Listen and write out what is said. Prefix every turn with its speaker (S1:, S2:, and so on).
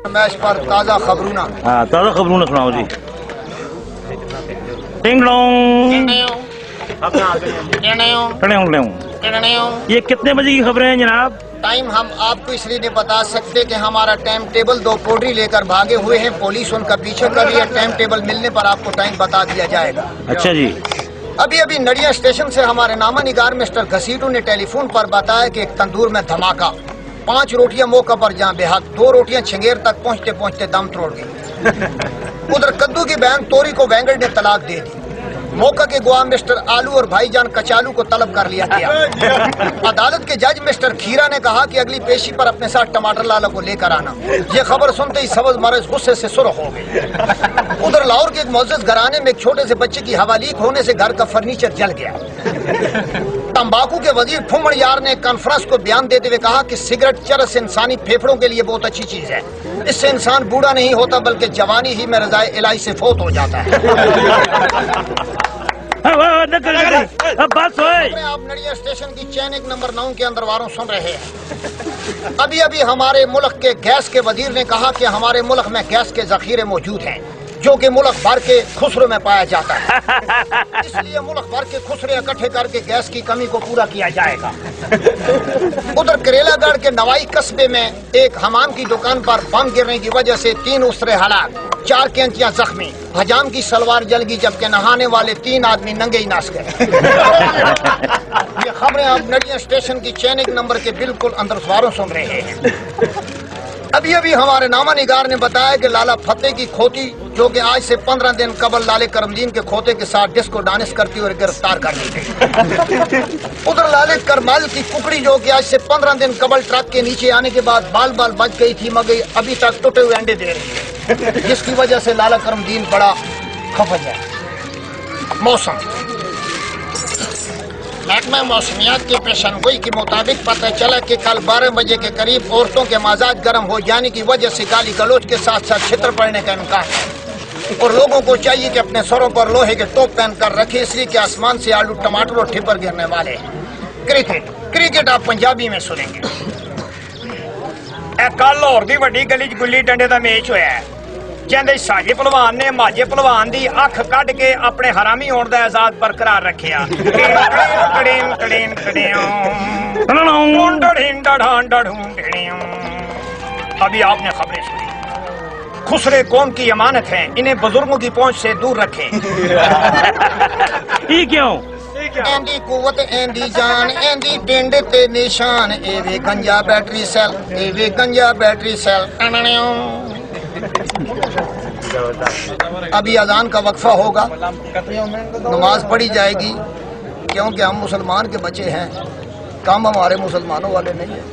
S1: Match पर ताज़ा खबरूना।
S2: हाँ, ताज़ा खबरूना सुनाओ जी। टिंग डोंग। ये कितने बजे की खबरें हैं जनाब?
S1: टाइम हम आपको इसलिए नहीं बता सकते कि हमारा टाइम टेबल 2 पोटरी लेकर भागे हुए हैं, पुलिस उनका पीछे कर रही है। टाइम टेबल मिलने पर आपको टाइम बता दिया जाएगा।
S2: अच्छा जी।
S1: अभी अभी नड़िया स्टेशन से हमारे नामा निगार मिस्टर घसीटू ने टेलीफोन पर बताया कि एक तंदूर में धमाका, 5 रोटियां मौका पर जहां बेहद, 2 रोटियां छिंगेर तक पहुंचते पहुंचते दम तोड़ गई। उधर कद्दू की बहन तोरी को वेंगड़ ने तलाक दे दी। मौका के गवाह मिस्टर आलू और भाईजान कचालू को तलब कर लिया गया। अदालत के जज मिस्टर खीरा ने कहा कि अगली पेशी पर अपने साथ टमाटर लाला को लेकर आना। ये खबर सुनते ही सब्ज मरज गुस्से से सुर्ख हो गई। उधर लाहौर के एक मुअज़्ज़ज़ घराने में एक छोटे से बच्चे की हवा लीक होने से घर का फर्नीचर जल गया। तंबाकू के वजीर फुम्मड़ यार ने कॉन्फ्रेंस को बयान देते हुए कहा कि सिगरेट चरस इंसानी फेफड़ों के लिए बहुत अच्छी चीज है। इससे इंसान बूढ़ा नहीं होता बल्कि जवानी ही में रज़ाए इलाही से फौत हो जाता है।
S2: अब बात
S1: आप नड़िया स्टेशन की चैन 1 नंबर 9 के अंदर वारों सुन रहे हैं। अभी अभी हमारे मुल्क के गैस के वजीर ने कहा कि हमारे मुल्क में गैस के जखीरे मौजूद हैं जो कि मुल्क भर के खुसरे में पाया जाता है। इसलिए मुल्क भर के खुसरे इकट्ठे करके गैस की कमी को पूरा किया जाएगा। उधर करेलागढ़ के नवाई कस्बे में एक हमाम की दुकान पर बम गिरने की वजह से 3 उसरे हलाक, 4 कैंचियां जख्मी, हजाम की सलवार जल गई जबकि नहाने वाले 3 आदमी नंगे ही नाच गए। ये खबरें आप नड़िया स्टेशन की चैन 1 नंबर के बिल्कुल अंदर सवारों सुन रहे हैं। अभी अभी हमारे नामा निगार ने बताया कि लाला फतेह की खोती जो कि आज से 15 दिन कबल लाले करमदीन के खोते के साथ डिस्को डांस करती हुई गिरफ्तार कर ली गई। उधर लाले करमाल की कुकड़ी जो कि आज से 15 दिन कबल ट्रक के नीचे आने के बाद बाल बाल बच गई थी मगर अभी तक टूटे हुए अंडे दे रही है, जिसकी वजह से लाला करमदीन बड़ा खफज है। मौसम महकमा मौसमियात की पेशनगोई के मुताबिक पता चला कि कल 12 बजे के करीब औरतों के मजाज गर्म हो जाने की वजह से गाली गलौज के साथ साथ छितर पड़ने का इम्कान है और लोगों को चाहिए कि अपने सरों पर लोहे के टोप पहन कर रखे, इसलिए कि आसमान से आलू टमाटर और ठिपर गिरने वाले हैं। क्रिकेट आप पंजाबी में सुनेंगे।
S3: कल लाहौर दी वड्डी गली च गुल्ली डंडे का मैच होया है। कहते साजे पहलवान ने माजे पहलवान की अख कढ़ के अपने हरामी होने का एजाज बरकरार रखिया। अभी आपने खबरें सुनी। खुसरे कौम की अमानत हैं, इन्हें बुजुर्गों की पहुंच से दूर रखें।
S2: ये क्यों?
S1: एंदी कुवत एंदी जान एंदी पिंड ते निशान, एवे गंजा बैटरी सेल, एवे गंजा बैटरी सेल। अभी अजान का वक्फा होगा, नमाज पढ़ी जाएगी क्योंकि हम मुसलमान के बच्चे हैं, काम हमारे मुसलमानों वाले नहीं है।